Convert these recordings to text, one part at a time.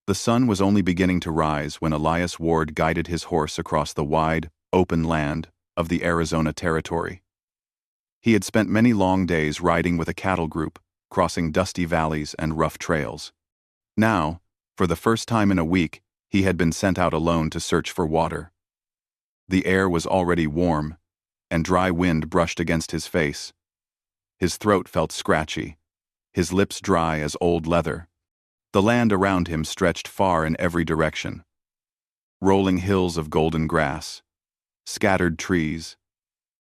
The sun was only beginning to rise when Elias Ward guided his horse across the wide, open land of the Arizona Territory. He had spent many long days riding with a cattle group, crossing dusty valleys and rough trails. Now, for the first time in a week, he had been sent out alone to search for water. The air was already warm, and dry wind brushed against his face. His throat felt scratchy, his lips dry as old leather. The land around him stretched far in every direction. Rolling hills of golden grass, scattered trees,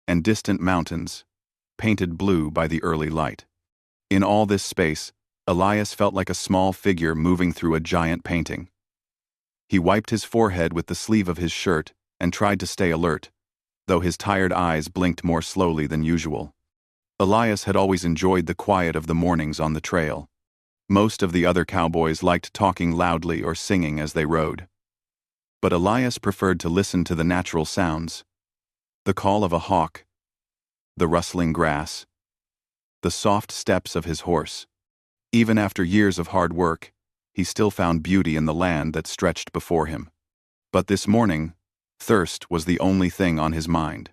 and distant mountains, painted blue by the early light. In all this space, Elias felt like a small figure moving through a giant painting. He wiped his forehead with the sleeve of his shirt and tried to stay alert, though his tired eyes blinked more slowly than usual. Elias had always enjoyed the quiet of the mornings on the trail. Most of the other cowboys liked talking loudly or singing as they rode. But Elias preferred to listen to the natural sounds: the call of a hawk, the rustling grass, the soft steps of his horse. Even after years of hard work, he still found beauty in the land that stretched before him. But this morning, thirst was the only thing on his mind.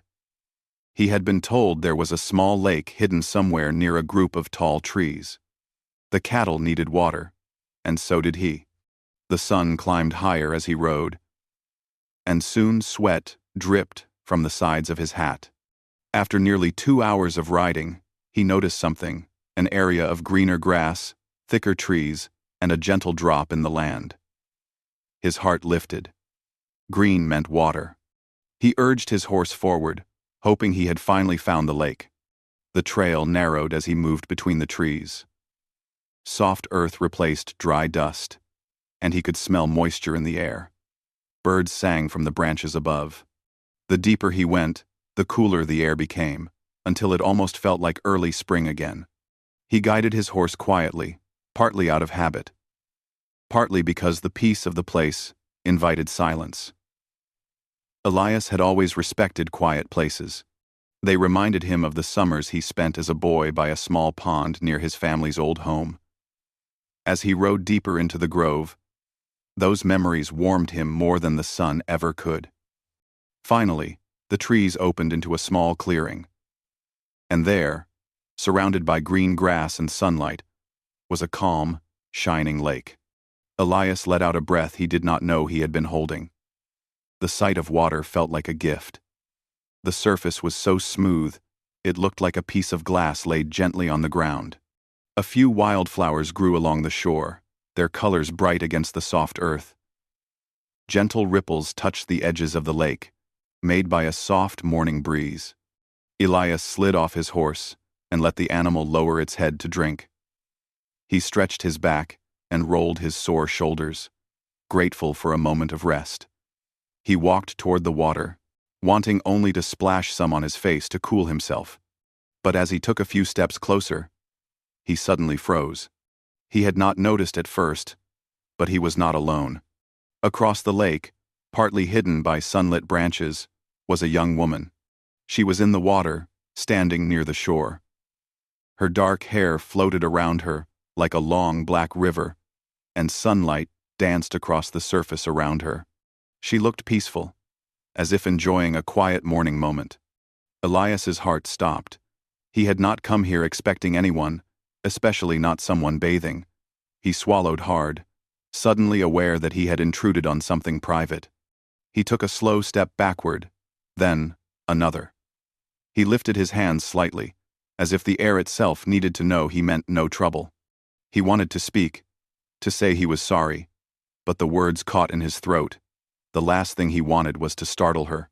He had been told there was a small lake hidden somewhere near a group of tall trees. The cattle needed water, and so did he. The sun climbed higher as he rode, and soon sweat dripped from the sides of his hat. After nearly 2 hours of riding, he noticed something: an area of greener grass, thicker trees, and a gentle drop in the land. His heart lifted. Green meant water. He urged his horse forward, hoping he had finally found the lake. The trail narrowed as he moved between the trees. Soft earth replaced dry dust, and he could smell moisture in the air. Birds sang from the branches above. The deeper he went, the cooler the air became, until it almost felt like early spring again. He guided his horse quietly, partly out of habit, partly because the peace of the place invited silence. Elias had always respected quiet places. They reminded him of the summers he spent as a boy by a small pond near his family's old home. As he rode deeper into the grove, those memories warmed him more than the sun ever could. Finally, the trees opened into a small clearing. And there, surrounded by green grass and sunlight, was a calm, shining lake. Elias let out a breath he did not know he had been holding. The sight of water felt like a gift. The surface was so smooth, it looked like a piece of glass laid gently on the ground. A few wildflowers grew along the shore, their colors bright against the soft earth. Gentle ripples touched the edges of the lake, made by a soft morning breeze. Elias slid off his horse and let the animal lower its head to drink. He stretched his back and rolled his sore shoulders, grateful for a moment of rest. He walked toward the water, wanting only to splash some on his face to cool himself. But as he took a few steps closer, he suddenly froze. He had not noticed at first, but he was not alone. Across the lake, partly hidden by sunlit branches, was a young woman. She was in the water, standing near the shore. Her dark hair floated around her like a long black river, and sunlight danced across the surface around her. She looked peaceful, as if enjoying a quiet morning moment. Elias's heart stopped. He had not come here expecting anyone, especially not someone bathing. He swallowed hard, suddenly aware that he had intruded on something private. He took a slow step backward, then another. He lifted his hands slightly, as if the air itself needed to know he meant no trouble. He wanted to speak, to say he was sorry, but the words caught in his throat. The last thing he wanted was to startle her.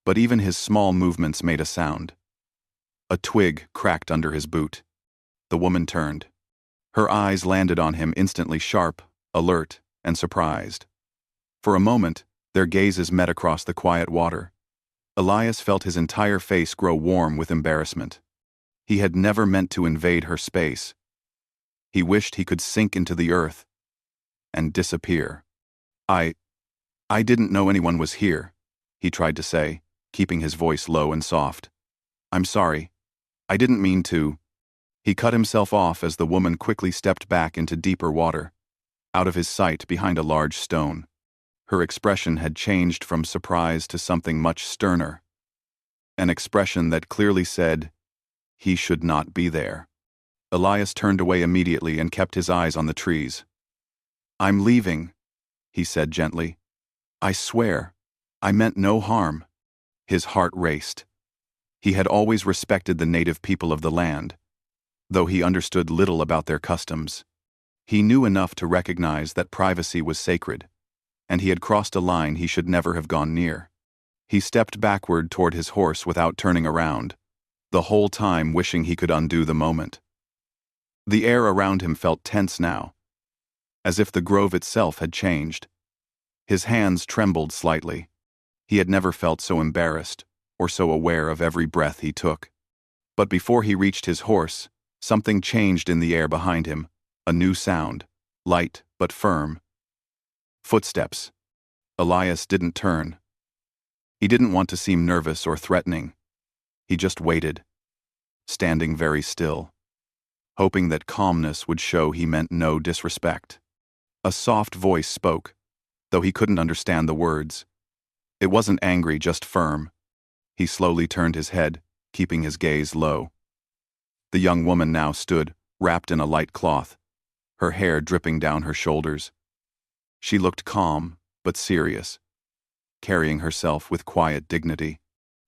But even his small movements made a sound. A twig cracked under his boot. The woman turned. Her eyes landed on him instantly, sharp, alert, and surprised. For a moment, their gazes met across the quiet water. Elias felt his entire face grow warm with embarrassment. He had never meant to invade her space. He wished he could sink into the earth and disappear. I didn't know anyone was here, he tried to say, keeping his voice low and soft. I'm sorry. I didn't mean to. He cut himself off as the woman quickly stepped back into deeper water. out of his sight behind a large stone. Her expression had changed from surprise to something much sterner. An expression that clearly said, he should not be there. Elias turned away immediately and kept his eyes on the trees. "I'm leaving," he said gently. "I swear, I meant no harm." His heart raced. He had always respected the native people of the land, though he understood little about their customs. He knew enough to recognize that privacy was sacred, and he had crossed a line he should never have gone near. He stepped backward toward his horse without turning around, the whole time wishing he could undo the moment. The air around him felt tense now, as if the grove itself had changed. His hands trembled slightly. He had never felt so embarrassed or so aware of every breath he took. But before he reached his horse, something changed in the air behind him, a new sound, light but firm. Footsteps. Elias didn't turn. He didn't want to seem nervous or threatening. He just waited, standing very still, hoping that calmness would show he meant no disrespect. A soft voice spoke, though he couldn't understand the words. It wasn't angry, just firm. He slowly turned his head, keeping his gaze low. The young woman now stood, wrapped in a light cloth, her hair dripping down her shoulders. She looked calm, but serious, carrying herself with quiet dignity.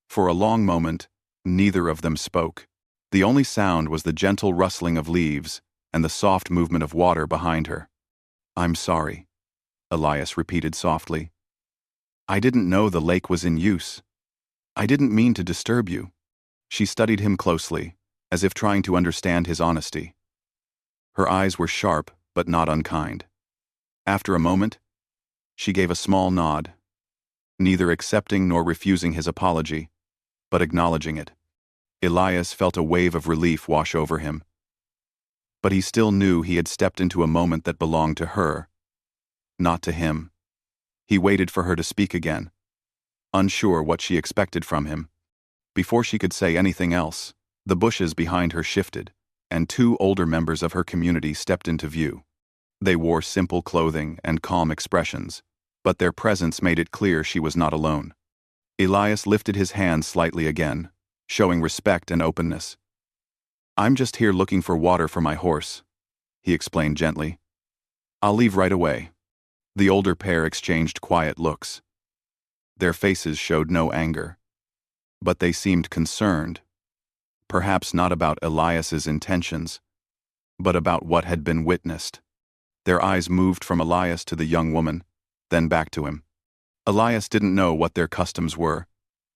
For a long moment, neither of them spoke. The only sound was the gentle rustling of leaves and the soft movement of water behind her. "I'm sorry," Elias repeated softly. "I didn't know the lake was in use. I didn't mean to disturb you." She studied him closely, as if trying to understand his honesty. Her eyes were sharp, but not unkind. After a moment, she gave a small nod, neither accepting nor refusing his apology, but acknowledging it. Elias felt a wave of relief wash over him. But he still knew he had stepped into a moment that belonged to her, not to him. He waited for her to speak again, unsure what she expected from him. Before she could say anything else, the bushes behind her shifted, and two older members of her community stepped into view. They wore simple clothing and calm expressions, but their presence made it clear she was not alone. Elias lifted his hand slightly again, showing respect and openness. "I'm just here looking for water for my horse," he explained gently. "I'll leave right away." The older pair exchanged quiet looks. Their faces showed no anger, but they seemed concerned, perhaps not about Elias's intentions, but about what had been witnessed. Their eyes moved from Elias to the young woman, then back to him. Elias didn't know what their customs were,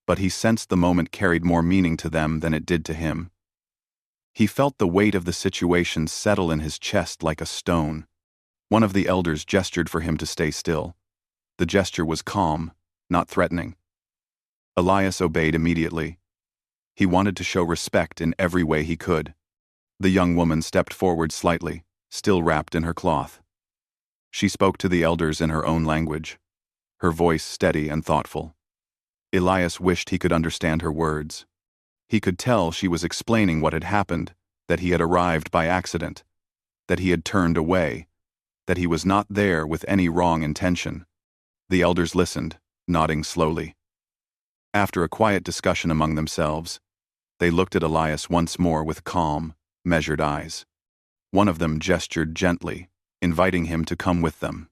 but he sensed the moment carried more meaning to them than it did to him. He felt the weight of the situation settle in his chest like a stone. One of the elders gestured for him to stay still. The gesture was calm, not threatening. Elias obeyed immediately. He wanted to show respect in every way he could. The young woman stepped forward slightly, still wrapped in her cloth. She spoke to the elders in her own language, her voice steady and thoughtful. Elias wished he could understand her words. He could tell she was explaining what had happened, that he had arrived by accident, that he had turned away, that he was not there with any wrong intention. The elders listened, nodding slowly. After a quiet discussion among themselves, they looked at Elias once more with calm, measured eyes. One of them gestured gently, inviting him to come with them.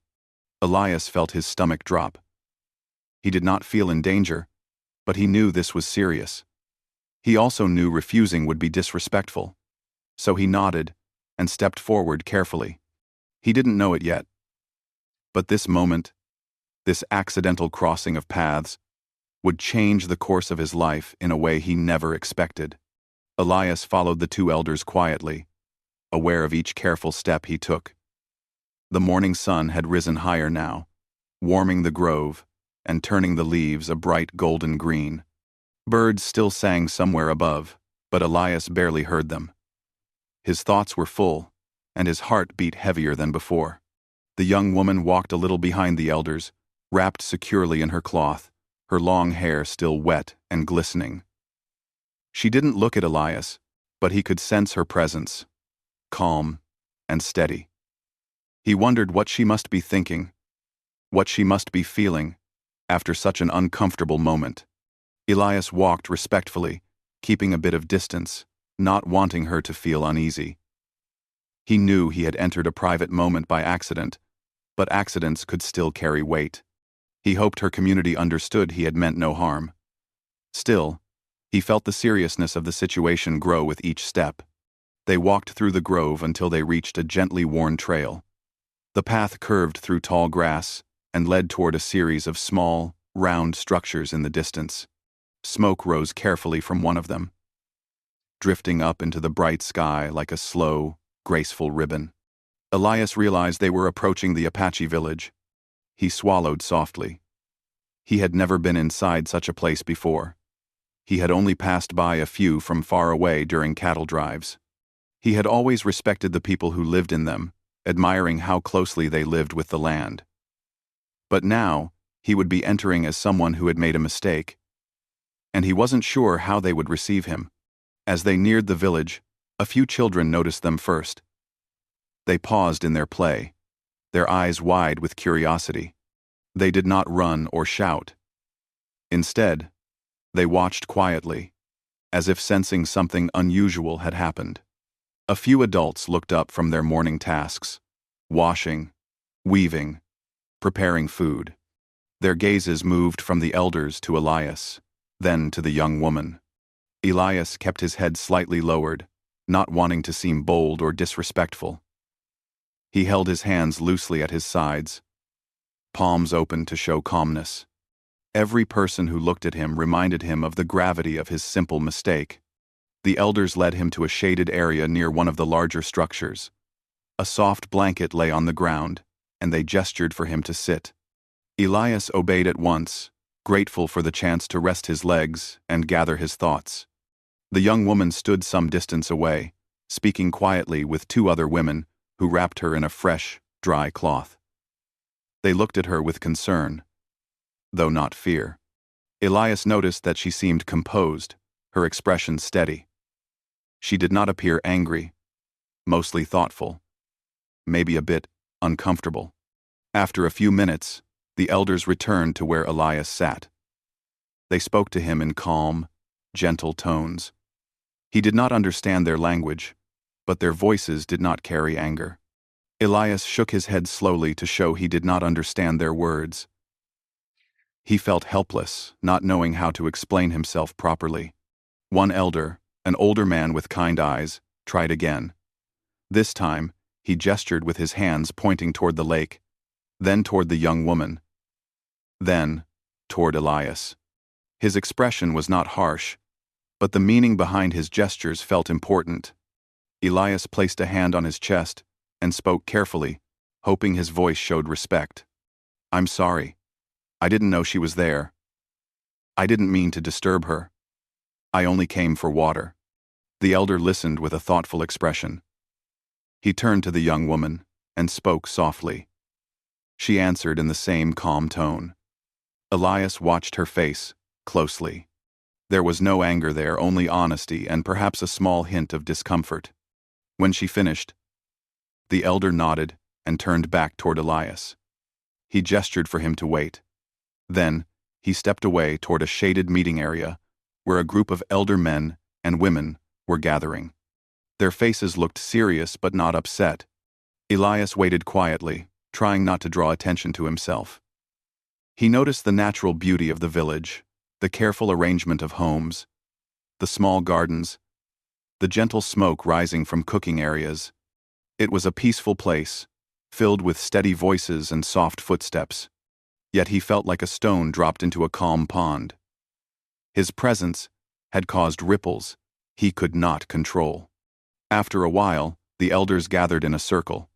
Elias felt his stomach drop. He did not feel in danger, but he knew this was serious. He also knew refusing would be disrespectful, so he nodded and stepped forward carefully. He didn't know it yet, but this moment, this accidental crossing of paths, would change the course of his life in a way he never expected. Elias followed the two elders quietly, aware of each careful step he took. The morning sun had risen higher now, warming the grove and turning the leaves a bright golden green. Birds still sang somewhere above, but Elias barely heard them. His thoughts were full, and his heart beat heavier than before. The young woman walked a little behind the elders, wrapped securely in her cloth, her long hair still wet and glistening. She didn't look at Elias, but he could sense her presence, calm and steady. He wondered what she must be thinking, what she must be feeling, after such an uncomfortable moment. Elias walked respectfully, keeping a bit of distance, not wanting her to feel uneasy. He knew he had entered a private moment by accident, but accidents could still carry weight. He hoped her community understood he had meant no harm. Still, he felt the seriousness of the situation grow with each step. They walked through the grove until they reached a gently worn trail. The path curved through tall grass and led toward a series of small, round structures in the distance. Smoke rose carefully from one of them, drifting up into the bright sky like a slow, graceful ribbon. Elias realized they were approaching the Apache village. He swallowed softly. He had never been inside such a place before. He had only passed by a few from far away during cattle drives. He had always respected the people who lived in them, admiring how closely they lived with the land. But now, he would be entering as someone who had made a mistake, and he wasn't sure how they would receive him. As they neared the village, a few children noticed them first. They paused in their play, their eyes wide with curiosity. They did not run or shout. Instead, they watched quietly, as if sensing something unusual had happened. A few adults looked up from their morning tasks, washing, weaving, preparing food. Their gazes moved from the elders to Elias, then to the young woman. Elias kept his head slightly lowered, not wanting to seem bold or disrespectful. He held his hands loosely at his sides, palms open to show calmness. Every person who looked at him reminded him of the gravity of his simple mistake. The elders led him to a shaded area near one of the larger structures. A soft blanket lay on the ground, and they gestured for him to sit. Elias obeyed at once, grateful for the chance to rest his legs and gather his thoughts. The young woman stood some distance away, speaking quietly with two other women who wrapped her in a fresh, dry cloth. They looked at her with concern, though not fear. Elias noticed that she seemed composed, her expression steady. She did not appear angry, mostly thoughtful, maybe a bit uncomfortable. After a few minutes, the elders returned to where Elias sat. They spoke to him in calm, gentle tones. He did not understand their language, but their voices did not carry anger. Elias shook his head slowly to show he did not understand their words. He felt helpless, not knowing how to explain himself properly. One elder, an older man with kind eyes, tried again. This time, he gestured with his hands pointing toward the lake, then toward the young woman, then toward Elias. His expression was not harsh, but the meaning behind his gestures felt important. Elias placed a hand on his chest and spoke carefully, hoping his voice showed respect. "I'm sorry. I didn't know she was there. I didn't mean to disturb her. I only came for water." The elder listened with a thoughtful expression. He turned to the young woman and spoke softly. She answered in the same calm tone. Elias watched her face closely. There was no anger there, only honesty and perhaps a small hint of discomfort. When she finished, the elder nodded and turned back toward Elias. He gestured for him to wait. Then, he stepped away toward a shaded meeting area where a group of elder men and women were gathering. Their faces looked serious but not upset. Elias waited quietly, trying not to draw attention to himself. He noticed the natural beauty of the village, the careful arrangement of homes, the small gardens, the gentle smoke rising from cooking areas. It was a peaceful place, filled with steady voices and soft footsteps. Yet he felt like a stone dropped into a calm pond. His presence had caused ripples he could not control. After a while, the elders gathered in a circle.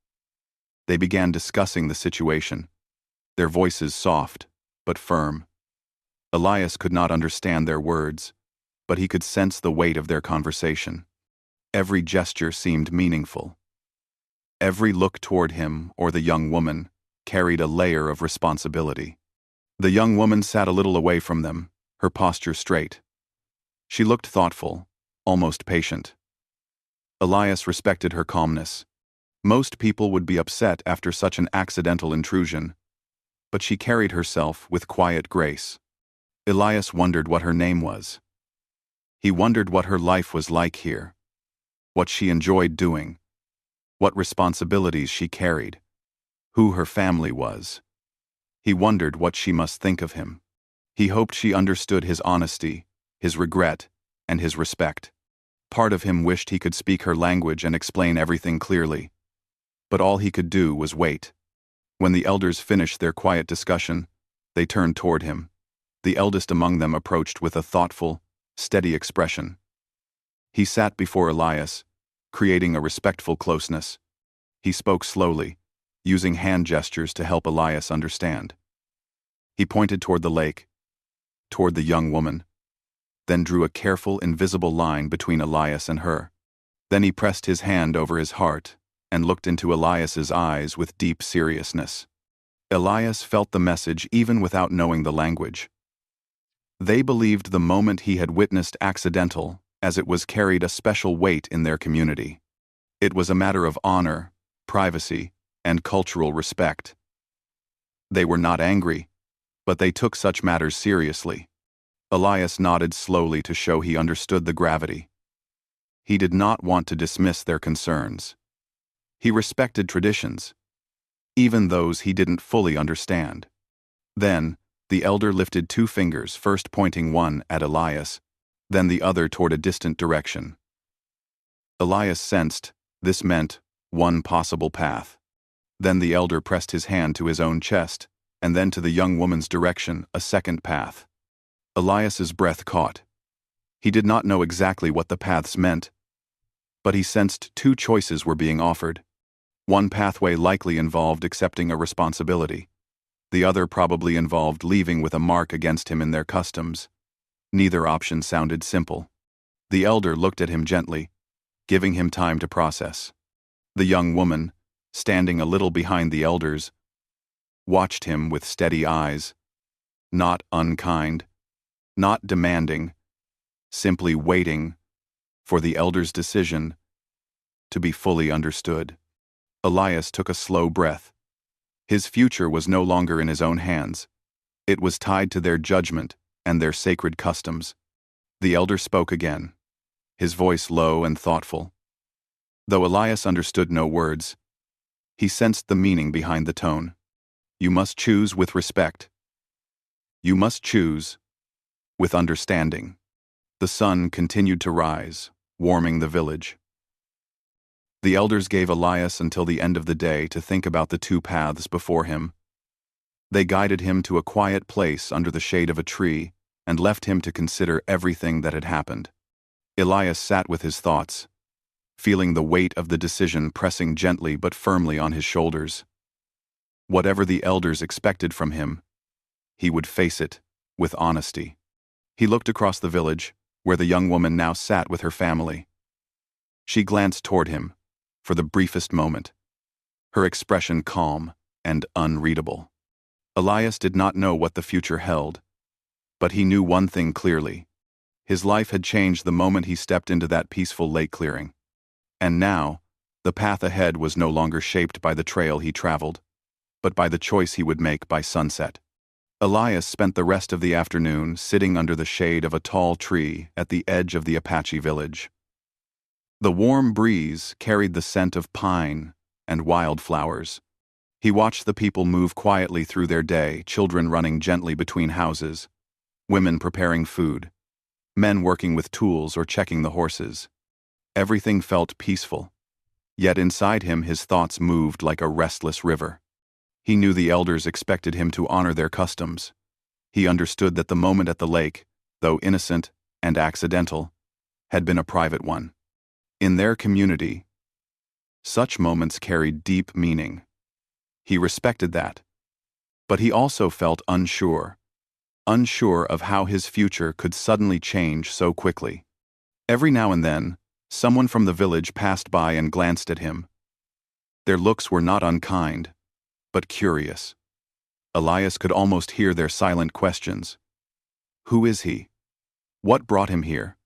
They began discussing the situation, their voices soft but firm. Elias could not understand their words, but he could sense the weight of their conversation. Every gesture seemed meaningful. Every look toward him or the young woman carried a layer of responsibility. The young woman sat a little away from them, her posture straight. She looked thoughtful, almost patient. Elias respected her calmness. Most people would be upset after such an accidental intrusion, but she carried herself with quiet grace. Elias wondered what her name was. He wondered what her life was like here, what she enjoyed doing, what responsibilities she carried, who her family was. He wondered what she must think of him. He hoped she understood his honesty, his regret, and his respect. Part of him wished he could speak her language and explain everything clearly, but all he could do was wait. When the elders finished their quiet discussion, they turned toward him. The eldest among them approached with a thoughtful, steady expression. He sat before Elias, creating a respectful closeness. He spoke slowly, using hand gestures to help Elias understand. He pointed toward the lake, toward the young woman, then drew a careful, invisible line between Elias and her. Then he pressed his hand over his heart and looked into Elias's eyes with deep seriousness. Elias felt the message even without knowing the language. They believed the moment he had witnessed accidental, as it was carried a special weight in their community. It was a matter of honor, privacy, and cultural respect. They were not angry, but they took such matters seriously. Elias nodded slowly to show he understood the gravity. He did not want to dismiss their concerns. He respected traditions, even those he didn't fully understand. Then, the elder lifted 2 fingers, first pointing one at Elias, then the other toward a distant direction. Elias sensed this meant one possible path. Then the elder pressed his hand to his own chest, and then to the young woman's direction, a second path. Elias's breath caught. He did not know exactly what the paths meant, but he sensed 2 choices were being offered. One pathway likely involved accepting a responsibility. The other probably involved leaving with a mark against him in their customs. Neither option sounded simple. The elder looked at him gently, giving him time to process. The young woman, standing a little behind the elders, watched him with steady eyes, not unkind, not demanding, simply waiting for the elder's decision to be fully understood. Elias took a slow breath. His future was no longer in his own hands. It was tied to their judgment and their sacred customs. The elder spoke again, his voice low and thoughtful. Though Elias understood no words, he sensed the meaning behind the tone. You must choose with respect. You must choose with understanding. The sun continued to rise, warming the village. The elders gave Elias until the end of the day to think about the 2 paths before him. They guided him to a quiet place under the shade of a tree and left him to consider everything that had happened. Elias sat with his thoughts, feeling the weight of the decision pressing gently but firmly on his shoulders. Whatever the elders expected from him, he would face it with honesty. He looked across the village, where the young woman now sat with her family. She glanced toward him, for the briefest moment, her expression calm and unreadable. Elias did not know what the future held, but he knew one thing clearly. His life had changed the moment he stepped into that peaceful lake clearing. And now, the path ahead was no longer shaped by the trail he traveled, but by the choice he would make by sunset. Elias spent the rest of the afternoon sitting under the shade of a tall tree at the edge of the Apache village. The warm breeze carried the scent of pine and wildflowers. He watched the people move quietly through their day, children running gently between houses, women preparing food, men working with tools or checking the horses. Everything felt peaceful, yet inside him his thoughts moved like a restless river. He knew the elders expected him to honor their customs. He understood that the moment at the lake, though innocent and accidental, had been a private one. In their community, such moments carried deep meaning. He respected that. But he also felt unsure of how his future could suddenly change so quickly. Every now and then, someone from the village passed by and glanced at him. Their looks were not unkind, but curious. Elias could almost hear their silent questions. Who is he? What brought him here?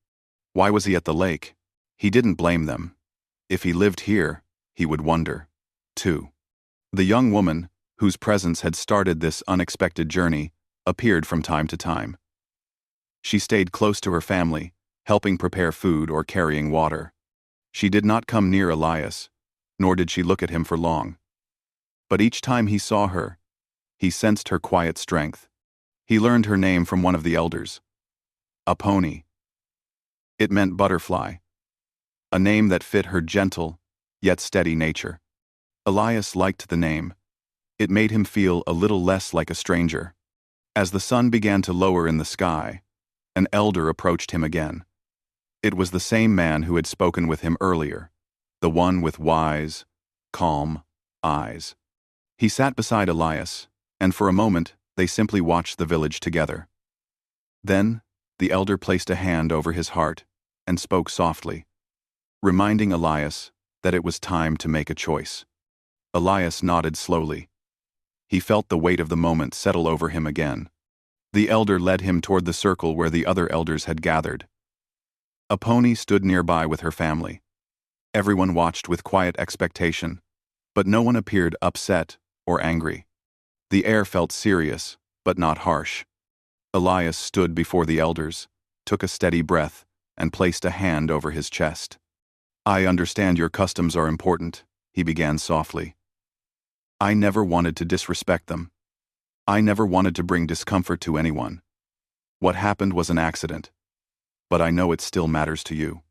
Why was he at the lake? He didn't blame them. If he lived here, he would wonder. 2. The young woman, whose presence had started this unexpected journey, appeared from time to time. She stayed close to her family, helping prepare food or carrying water. She did not come near Elias, nor did she look at him for long. But each time he saw her, he sensed her quiet strength. He learned her name from one of the elders. Apache. It meant butterfly, a name that fit her gentle, yet steady nature. Elias liked the name. It made him feel a little less like a stranger. As the sun began to lower in the sky, an elder approached him again. It was the same man who had spoken with him earlier, the one with wise, calm eyes. He sat beside Elias, and for a moment they simply watched the village together. Then, the elder placed a hand over his heart and spoke softly, reminding Elias that it was time to make a choice. Elias nodded slowly. He felt the weight of the moment settle over him again. The elder led him toward the circle where the other elders had gathered. Apache stood nearby with her family. Everyone watched with quiet expectation, but no one appeared upset or angry. The air felt serious, but not harsh. Elias stood before the elders, took a steady breath, and placed a hand over his chest. "I understand your customs are important," he began softly. "I never wanted to disrespect them. I never wanted to bring discomfort to anyone. What happened was an accident, but I know it still matters to you."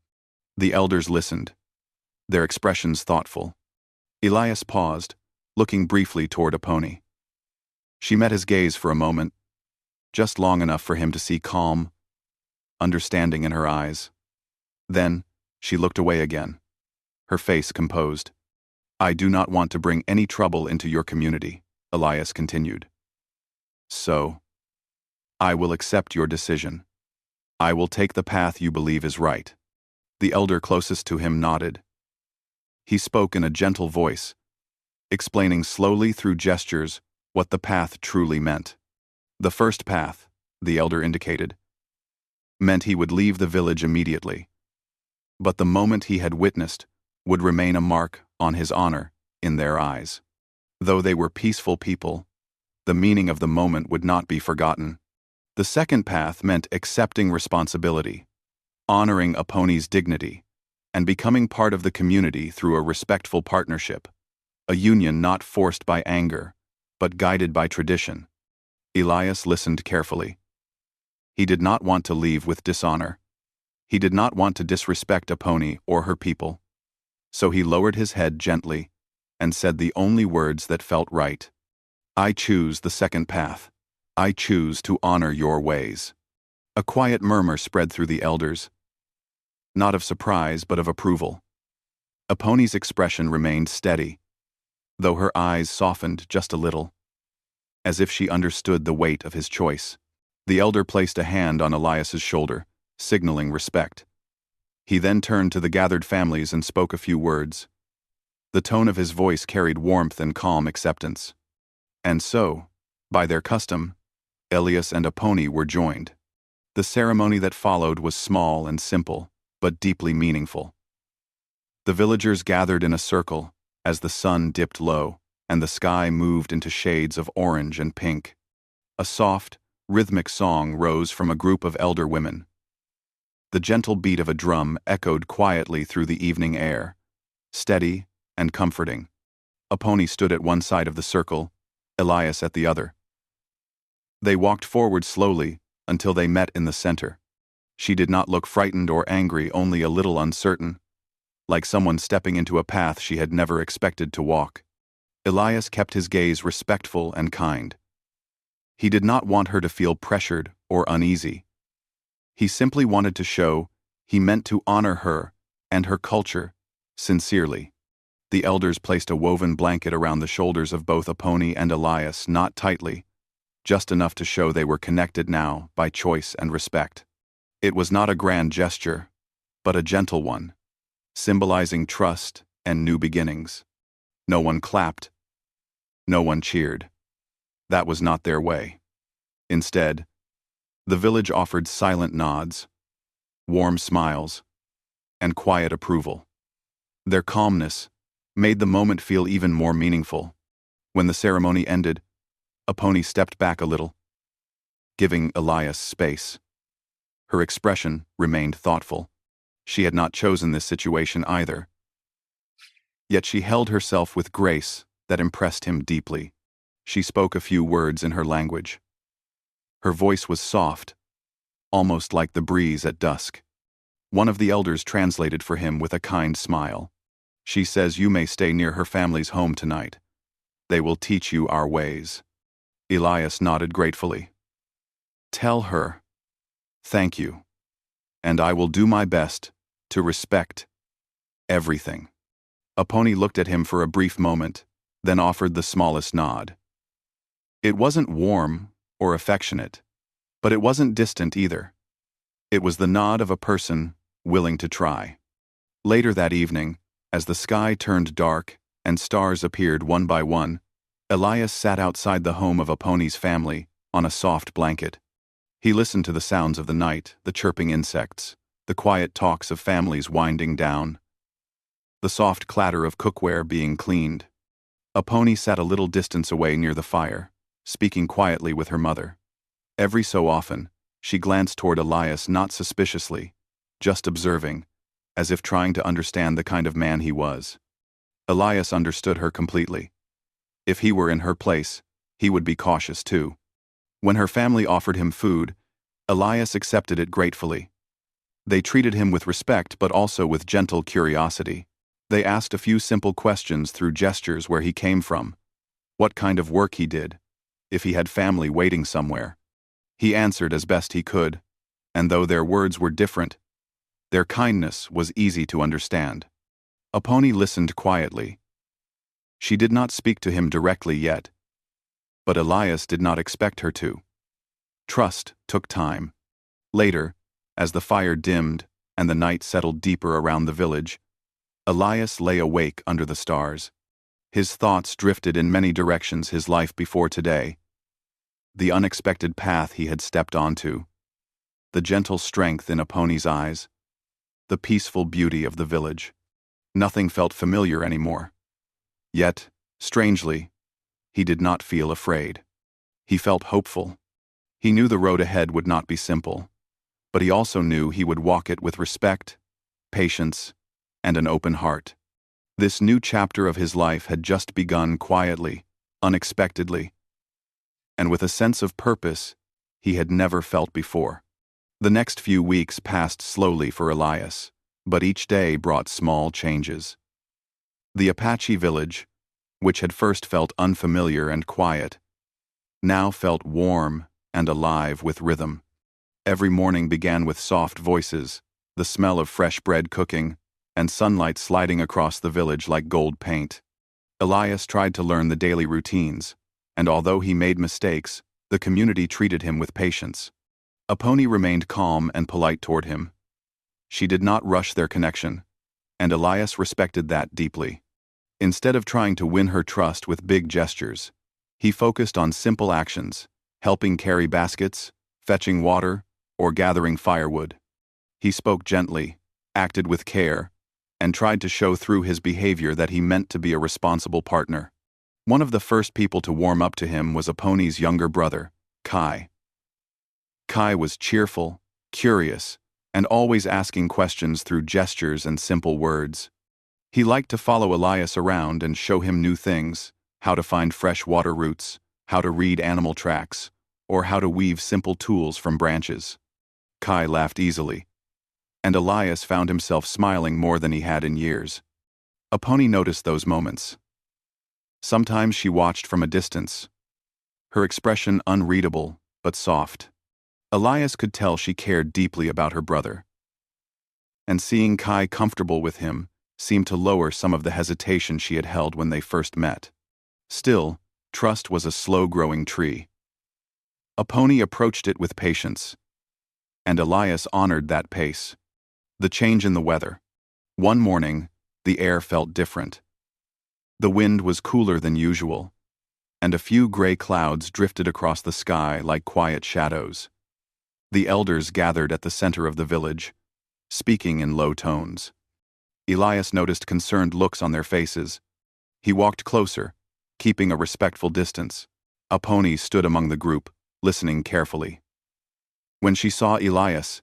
The elders listened, their expressions thoughtful. Elias paused, looking briefly toward Apache. She met his gaze for a moment, just long enough for him to see calm, understanding in her eyes. Then, she looked away again, her face composed. "I do not want to bring any trouble into your community," Elias continued. "So, I will accept your decision. I will take the path you believe is right." The elder closest to him nodded. He spoke in a gentle voice, explaining slowly through gestures what the path truly meant. The first path, the elder indicated, meant he would leave the village immediately. But the moment he had witnessed would remain a mark on his honor in their eyes. Though they were peaceful people, the meaning of the moment would not be forgotten. The second path meant accepting responsibility, honoring Apache's dignity, and becoming part of the community through a respectful partnership, a union not forced by anger, but guided by tradition. Elias listened carefully. He did not want to leave with dishonor. He did not want to disrespect Apache or her people. So he lowered his head gently and said the only words that felt right. "I choose the second path. I choose to honor your ways." A quiet murmur spread through the elders, not of surprise but of approval. Apache's expression remained steady, though her eyes softened just a little, as if she understood the weight of his choice. The elder placed a hand on Elias's shoulder, signaling respect. He then turned to the gathered families and spoke a few words. The tone of his voice carried warmth and calm acceptance. And so, by their custom, Elias and Apache were joined. The ceremony that followed was small and simple, but deeply meaningful. The villagers gathered in a circle as the sun dipped low and the sky moved into shades of orange and pink. A soft, rhythmic song rose from a group of elder women. The gentle beat of a drum echoed quietly through the evening air, steady and comforting. Apache stood at one side of the circle, Elias at the other. They walked forward slowly until they met in the center. She did not look frightened or angry, only a little uncertain, like someone stepping into a path she had never expected to walk. Elias kept his gaze respectful and kind. He did not want her to feel pressured or uneasy. He simply wanted to show he meant to honor her and her culture sincerely. The elders placed a woven blanket around the shoulders of both Apache and Elias, not tightly, just enough to show they were connected now by choice and respect. It was not a grand gesture, but a gentle one, symbolizing trust and new beginnings. No one clapped. No one cheered. That was not their way. Instead, the village offered silent nods, warm smiles, and quiet approval. Their calmness, made the moment feel even more meaningful. When the ceremony ended, Apache stepped back a little, giving Elias space. Her expression remained thoughtful. She had not chosen this situation either. Yet she held herself with grace that impressed him deeply. She spoke a few words in her language. Her voice was soft, almost like the breeze at dusk. One of the elders translated for him with a kind smile. She says you may stay near her family's home tonight. They will teach you our ways. Elias nodded gratefully. Tell her, thank you, and I will do my best to respect everything. Apache looked at him for a brief moment, then offered the smallest nod. It wasn't warm or affectionate, but it wasn't distant either. It was the nod of a person willing to try. Later that evening, as the sky turned dark and stars appeared one by one, Elias sat outside the home of Apache's family on a soft blanket. He listened to the sounds of the night, the chirping insects, the quiet talks of families winding down, the soft clatter of cookware being cleaned. Apache sat a little distance away near the fire, speaking quietly with her mother. Every so often, she glanced toward Elias not suspiciously, just observing, as if trying to understand the kind of man he was. Elias understood her completely. If he were in her place, he would be cautious too. When her family offered him food, Elias accepted it gratefully. They treated him with respect but also with gentle curiosity. They asked a few simple questions through gestures: where he came from, what kind of work he did, if he had family waiting somewhere. He answered as best he could, and though their words were different, their kindness was easy to understand. Apache listened quietly. She did not speak to him directly yet, but Elias did not expect her to. Trust took time. Later, as the fire dimmed and the night settled deeper around the village, Elias lay awake under the stars. His thoughts drifted in many directions: his life before today, the unexpected path he had stepped onto, the gentle strength in Apache's eyes, the peaceful beauty of the village. Nothing felt familiar anymore. Yet, strangely, he did not feel afraid. He felt hopeful. He knew the road ahead would not be simple, but he also knew he would walk it with respect, patience, and an open heart. This new chapter of his life had just begun quietly, unexpectedly, and with a sense of purpose he had never felt before. The next few weeks passed slowly for Elias, but each day brought small changes. The Apache village, which had first felt unfamiliar and quiet, now felt warm and alive with rhythm. Every morning began with soft voices, the smell of fresh bread cooking, and sunlight sliding across the village like gold paint. Elias tried to learn the daily routines, and although he made mistakes, the community treated him with patience. Apache remained calm and polite toward him. She did not rush their connection, and Elias respected that deeply. Instead of trying to win her trust with big gestures, he focused on simple actions: helping carry baskets, fetching water, or gathering firewood. He spoke gently, acted with care, and tried to show through his behavior that he meant to be a responsible partner. One of the first people to warm up to him was Apache's younger brother, Kai. Kai was cheerful, curious, and always asking questions through gestures and simple words. He liked to follow Elias around and show him new things: how to find fresh water roots, how to read animal tracks, or how to weave simple tools from branches. Kai laughed easily, and Elias found himself smiling more than he had in years. Apache noticed those moments. Sometimes she watched from a distance, her expression unreadable but soft. Elias could tell she cared deeply about her brother. And seeing Kai comfortable with him seemed to lower some of the hesitation she had held when they first met. Still, trust was a slow-growing tree. Apache approached it with patience, and Elias honored that pace. The change in the weather. One morning, the air felt different. The wind was cooler than usual, and a few gray clouds drifted across the sky like quiet shadows. The elders gathered at the center of the village, speaking in low tones. Elias noticed concerned looks on their faces, He walked closer, keeping a respectful distance. Apache stood among the group, listening carefully. When she saw Elias,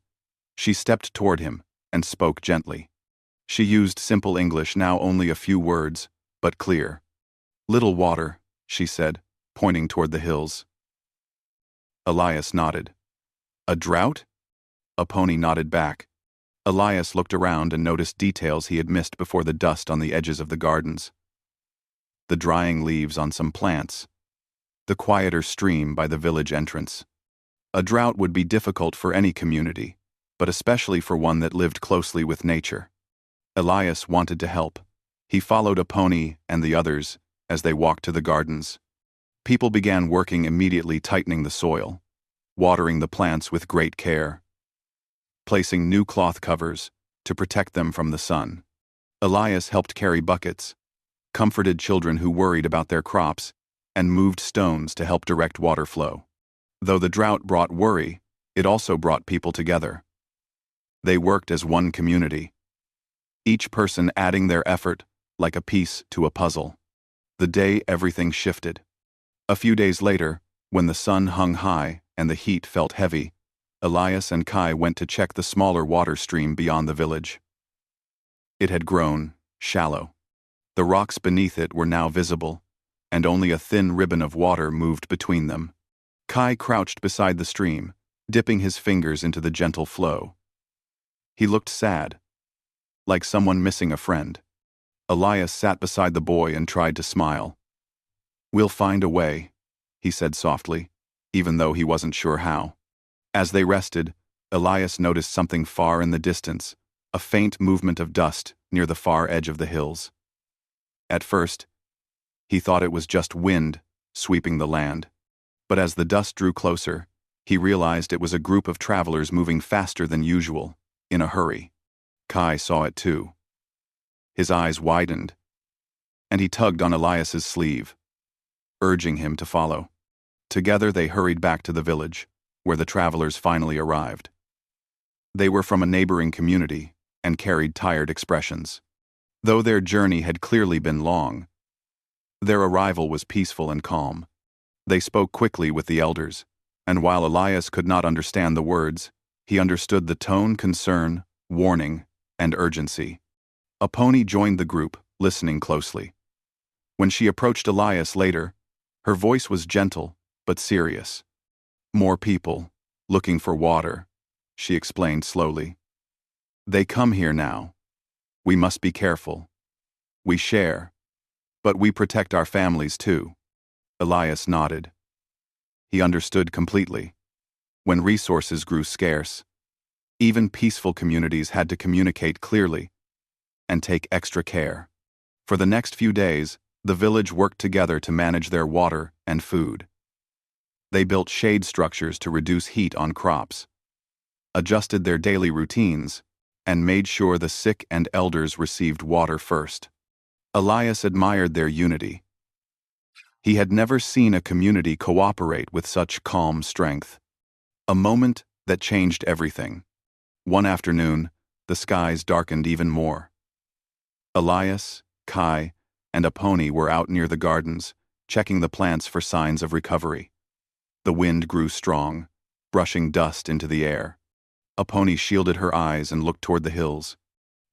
she stepped toward him and spoke gently. She used simple English, now only a few words, but clear. "Little water," she said, pointing toward the hills. Elias nodded. "A drought?" Apache nodded back. Elias looked around and noticed details he had missed before the dust on the edges of the gardens. The drying leaves on some plants. The quieter stream by the village entrance. A drought would be difficult for any community, but especially for one that lived closely with nature. Elias wanted to help. He followed Apache and the others as they walked to the gardens. People began working immediately, tightening the soil, watering the plants with great care, placing new cloth covers to protect them from the sun. Elias helped carry buckets, comforted children who worried about their crops, and moved stones to help direct water flow. Though the drought brought worry, it also brought people together. They worked as one community, each person adding their effort like a piece to a puzzle. The day everything shifted. A few days later, when the sun hung high and the heat felt heavy, Elias and Kai went to check the smaller water stream beyond the village. It had grown shallow. The rocks beneath it were now visible, and only a thin ribbon of water moved between them. Kai crouched beside the stream, dipping his fingers into the gentle flow. He looked sad, like someone missing a friend. Elias sat beside the boy and tried to smile. "We'll find a way," he said softly, even though he wasn't sure how. As they rested, Elias noticed something far in the distance, a faint movement of dust near the far edge of the hills. At first, he thought it was just wind sweeping the land. But as the dust drew closer, he realized it was a group of travelers moving faster than usual, in a hurry. Kai saw it too. His eyes widened, and he tugged on Elias's sleeve, urging him to follow. Together they hurried back to the village, where the travelers finally arrived. They were from a neighboring community and carried tired expressions. Though their journey had clearly been long, their arrival was peaceful and calm. They spoke quickly with the elders, and while Elias could not understand the words, he understood the tone, concern, warning, and urgency. Apache joined the group, listening closely. When she approached Elias later, her voice was gentle but serious. "More people, looking for water," she explained slowly. "They come here now. We must be careful. We share, but we protect our families too." Elias nodded. He understood completely. When resources grew scarce, even peaceful communities had to communicate clearly and take extra care. For the next few days, the village worked together to manage their water and food. They built shade structures to reduce heat on crops, adjusted their daily routines, and made sure the sick and elders received water first. Elias admired their unity. He had never seen a community cooperate with such calm strength. A moment that changed everything. One afternoon, the skies darkened even more. Elias, Kai, and Apache were out near the gardens, checking the plants for signs of recovery. The wind grew strong, brushing dust into the air. Apache shielded her eyes and looked toward the hills.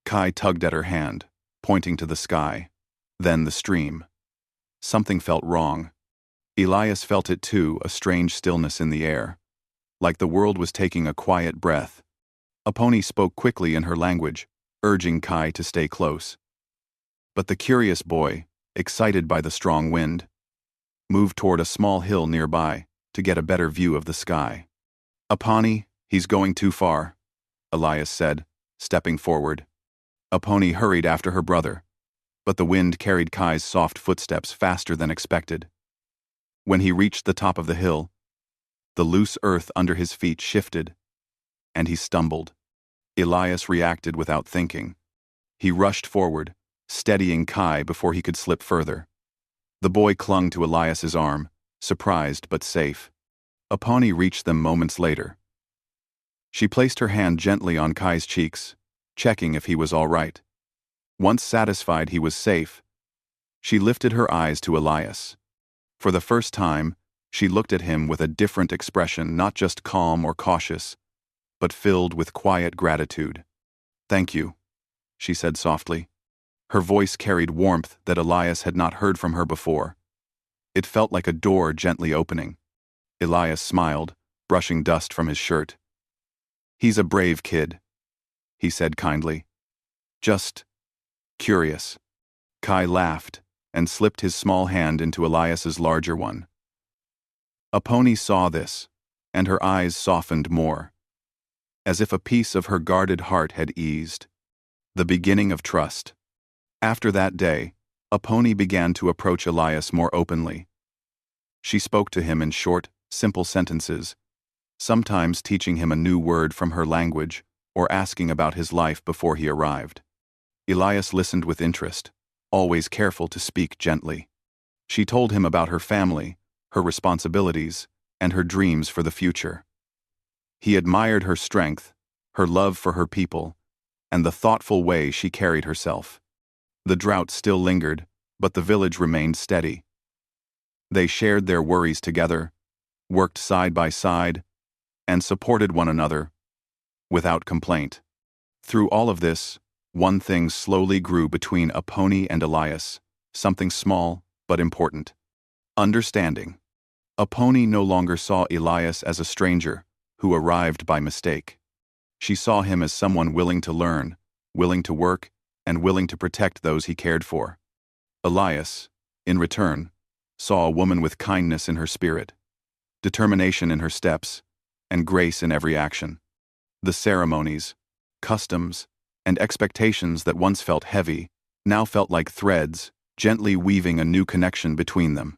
Kai tugged at her hand, pointing to the sky, then the stream. Something felt wrong. Elias felt it too, a strange stillness in the air, like the world was taking a quiet breath. Apache spoke quickly in her language, urging Kai to stay close. But the curious boy, excited by the strong wind, moved toward a small hill nearby to get a better view of the sky. "Apache, he's going too far," Elias said, stepping forward. Apache hurried after her brother, but the wind carried Kai's soft footsteps faster than expected. When he reached the top of the hill, the loose earth under his feet shifted, and he stumbled. Elias reacted without thinking. He rushed forward, steadying Kai before he could slip further. The boy clung to Elias's arm, surprised but safe. Apache reached them moments later. She placed her hand gently on Kai's cheeks, checking if he was all right. Once satisfied he was safe, She lifted her eyes to Elias. For the first time, she looked at him with a different expression, not just calm or cautious, but filled with quiet gratitude. "Thank you," she said softly. Her voice carried warmth that Elias had not heard from her before. It felt like a door gently opening. Elias smiled, brushing dust from his shirt. "He's a brave kid," he said kindly. "Just curious." Kai laughed and slipped his small hand into Elias's larger one. Apache saw this, and her eyes softened more, as if a piece of her guarded heart had eased. The beginning of trust. After that day, Apache began to approach Elias more openly. She spoke to him in short, simple sentences, sometimes teaching him a new word from her language or asking about his life before he arrived. Elias listened with interest, always careful to speak gently. She told him about her family, her responsibilities, and her dreams for the future. He admired her strength, her love for her people, and the thoughtful way she carried herself. The drought still lingered, but the village remained steady. They shared their worries together, worked side by side, and supported one another, without complaint. Through all of this, one thing slowly grew between Apache and Elias, something small but important. Understanding. Apache no longer saw Elias as a stranger who arrived by mistake. She saw him as someone willing to learn, willing to work, and willing to protect those he cared for. Elias, in return, saw a woman with kindness in her spirit, determination in her steps, and grace in every action. The ceremonies, customs, and expectations that once felt heavy now felt like threads, gently weaving a new connection between them.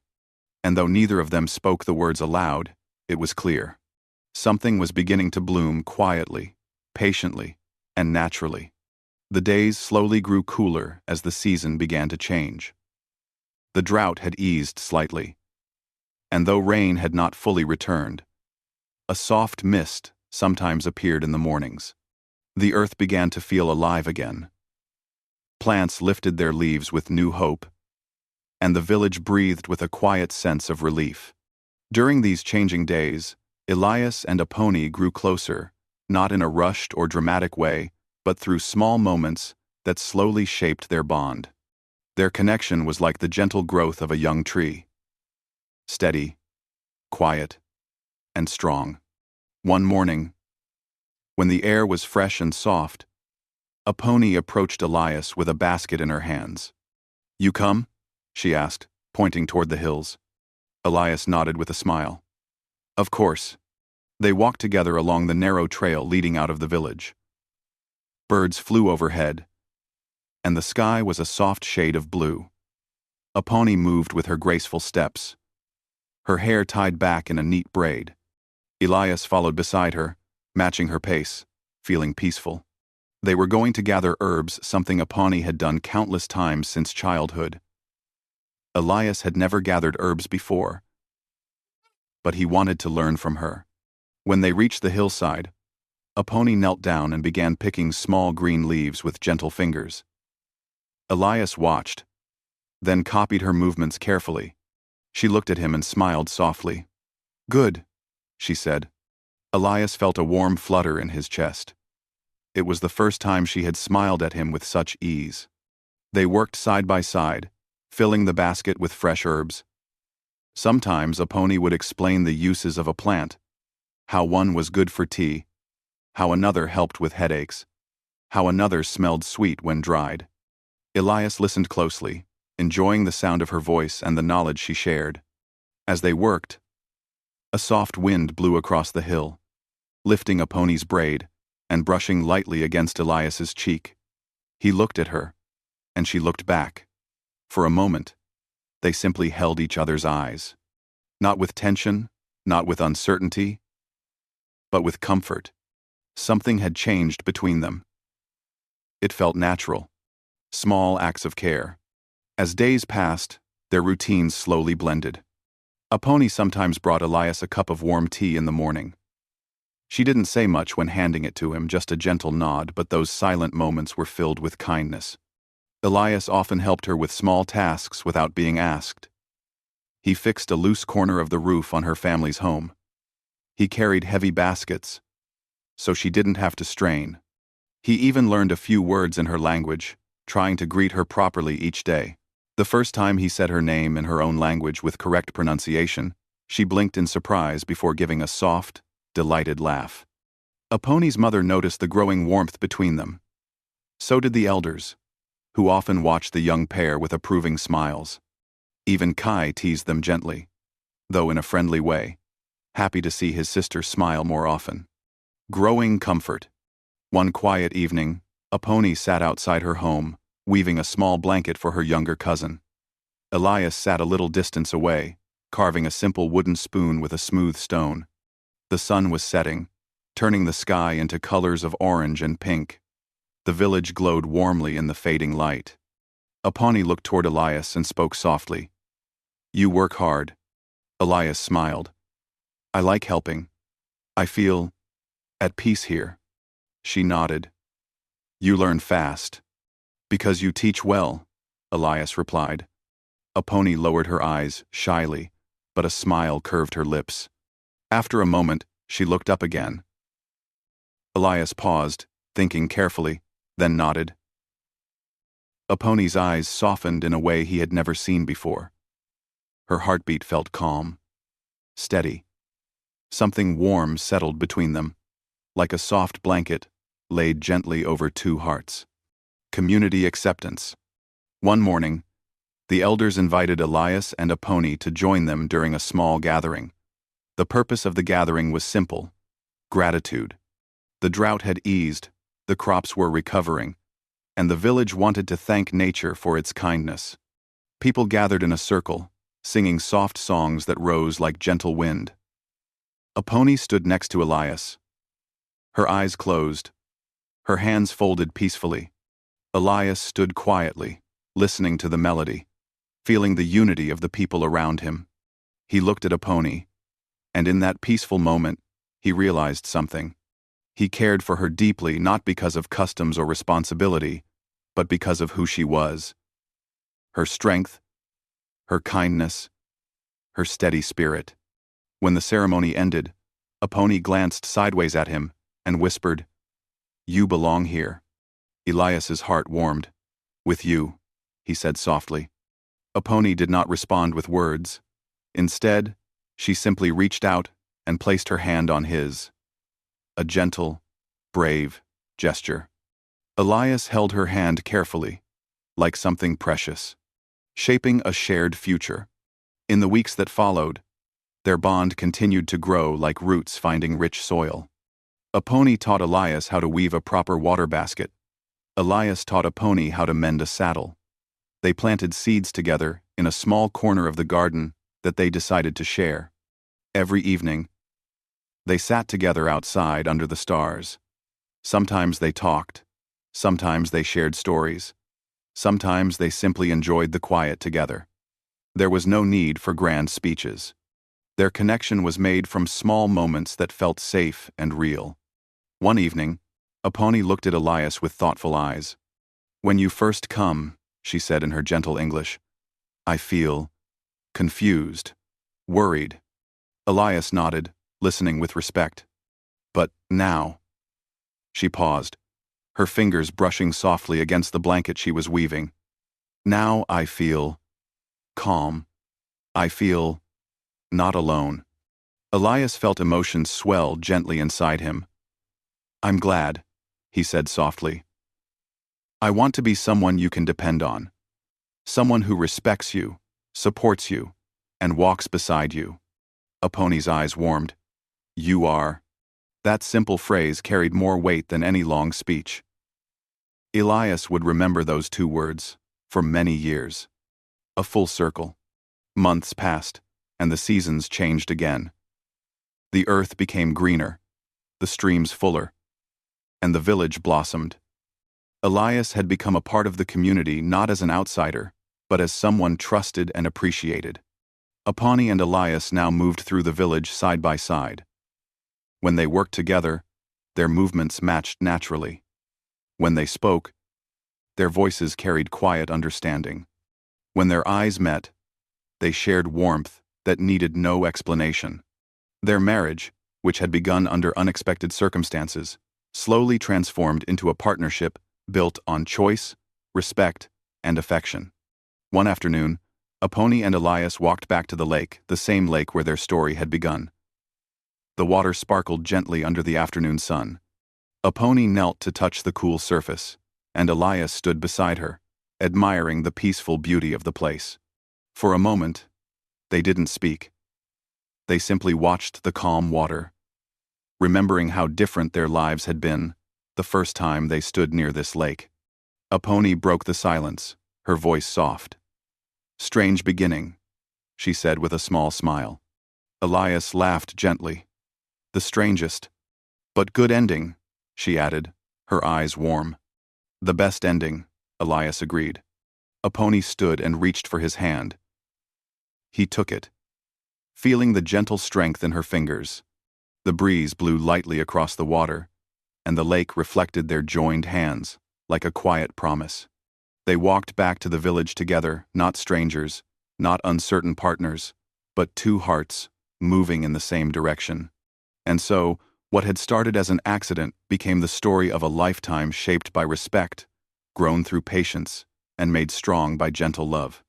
And though neither of them spoke the words aloud, it was clear. Something was beginning to bloom quietly, patiently, and naturally. The days slowly grew cooler as the season began to change. The drought had eased slightly, and though rain had not fully returned, a soft mist sometimes appeared in the mornings. The earth began to feel alive again. Plants lifted their leaves with new hope, and the village breathed with a quiet sense of relief. During these changing days, Elias and Apache grew closer, not in a rushed or dramatic way, but through small moments that slowly shaped their bond. Their connection was like the gentle growth of a young tree. Steady, quiet, and strong. One morning, when the air was fresh and soft, Apache approached Elias with a basket in her hands. "You come?" she asked, pointing toward the hills. Elias nodded with a smile. "Of course." They walked together along the narrow trail leading out of the village. Birds flew overhead, and the sky was a soft shade of blue. Apache moved with her graceful steps, her hair tied back in a neat braid. Elias followed beside her, matching her pace, feeling peaceful. They were going to gather herbs, something Apache had done countless times since childhood. Elias had never gathered herbs before, but he wanted to learn from her. When they reached the hillside, Apache knelt down and began picking small green leaves with gentle fingers. Elias watched, then copied her movements carefully. She looked at him and smiled softly. "Good," she said. Elias felt a warm flutter in his chest. It was the first time she had smiled at him with such ease. They worked side by side, filling the basket with fresh herbs. Sometimes Apache would explain the uses of a plant, how one was good for tea, how another helped with headaches, how another smelled sweet when dried. Elias listened closely, enjoying the sound of her voice and the knowledge she shared. As they worked, a soft wind blew across the hill, lifting Apache's braid and brushing lightly against Elias's cheek. He looked at her, and she looked back. For a moment, they simply held each other's eyes. Not with tension, not with uncertainty, but with comfort. Something had changed between them. It felt natural. Small acts of care. As days passed, their routines slowly blended. Apache sometimes brought Elias a cup of warm tea in the morning. She didn't say much when handing it to him, just a gentle nod, but those silent moments were filled with kindness. Elias often helped her with small tasks without being asked. He fixed a loose corner of the roof on her family's home. He carried heavy baskets, so she didn't have to strain. He even learned a few words in her language, trying to greet her properly each day. The first time he said her name in her own language with correct pronunciation, she blinked in surprise before giving a soft, delighted laugh. Aponi's mother noticed the growing warmth between them. So did the elders, who often watched the young pair with approving smiles. Even Kai teased them gently, though in a friendly way, happy to see his sister smile more often. Growing comfort. One quiet evening, Aponi sat outside her home, weaving a small blanket for her younger cousin. Elias sat a little distance away, carving a simple wooden spoon with a smooth stone. The sun was setting, turning the sky into colors of orange and pink. The village glowed warmly in the fading light. Aponi looked toward Elias and spoke softly. "You work hard." Elias smiled. "I like helping. I feel at peace here." She nodded. "You learn fast." "Because you teach well," Elias replied. Aponi lowered her eyes shyly, but a smile curved her lips. After a moment, she looked up again. Elias paused, thinking carefully, then nodded. Aponi's eyes softened in a way he had never seen before. Her heartbeat felt calm, steady. Something warm settled between them, like a soft blanket laid gently over two hearts. Community acceptance. One morning, the elders invited Elias and Aponi to join them during a small gathering. The purpose of the gathering was simple: gratitude. The drought had eased, the crops were recovering, and the village wanted to thank nature for its kindness. People gathered in a circle, singing soft songs that rose like gentle wind. Aponi stood next to Elias. Her eyes closed, her hands folded peacefully. Elias stood quietly, listening to the melody, feeling the unity of the people around him. He looked at Aponi, and in that peaceful moment, he realized something. He cared for her deeply, not because of customs or responsibility, but because of who she was. Her strength, her kindness, her steady spirit. When the ceremony ended, Aponi glanced sideways at him and whispered, "You belong here." Elias's heart warmed. "With you," he said softly. Aponi did not respond with words. Instead, she simply reached out and placed her hand on his. A gentle, brave gesture. Elias held her hand carefully, like something precious, shaping a shared future. In the weeks that followed, their bond continued to grow like roots finding rich soil. Aponi taught Elias how to weave a proper water basket. Elias taught Aponi how to mend a saddle. They planted seeds together in a small corner of the garden that they decided to share. Every evening, they sat together outside under the stars. Sometimes they talked, sometimes they shared stories, sometimes they simply enjoyed the quiet together. There was no need for grand speeches. Their connection was made from small moments that felt safe and real. One evening, Aponi looked at Elias with thoughtful eyes. "When you first come," she said in her gentle English, "I feel confused, worried." Elias nodded, listening with respect. "But now—" She paused, her fingers brushing softly against the blanket she was weaving. "Now I feel calm. I feel not alone." Elias felt emotions swell gently inside him. "I'm glad," he said softly. "I want to be someone you can depend on. Someone who respects you, supports you, and walks beside you." Aponi's eyes warmed. "You are." That simple phrase carried more weight than any long speech. Elias would remember those two words for many years. A full circle. Months passed, and the seasons changed again. The earth became greener, the streams fuller, and the village blossomed. Elias had become a part of the community not as an outsider, but as someone trusted and appreciated. Aponi and Elias now moved through the village side by side. When they worked together, their movements matched naturally. When they spoke, Their voices carried quiet understanding. When their eyes met, they shared warmth that needed no explanation. Their marriage, which had begun under unexpected circumstances, slowly transformed into a partnership built on choice, respect, and affection. One afternoon, Apache and Elias walked back to the lake, the same lake where their story had begun. The water sparkled gently under the afternoon sun. Apache knelt to touch the cool surface, and Elias stood beside her, admiring the peaceful beauty of the place. For a moment, they didn't speak. They simply watched the calm water, remembering how different their lives had been the first time they stood near this lake. Apache broke the silence, her voice soft. "Strange beginning," she said with a small smile. Elias laughed gently. "The strangest. But good ending," she added, her eyes warm. "The best ending," Elias agreed. Apache stood and reached for his hand. He took it, feeling the gentle strength in her fingers. The breeze blew lightly across the water, and the lake reflected their joined hands, like a quiet promise. They walked back to the village together, not strangers, not uncertain partners, but two hearts moving in the same direction. And so, what had started as an accident became the story of a lifetime shaped by respect, grown through patience, and made strong by gentle love.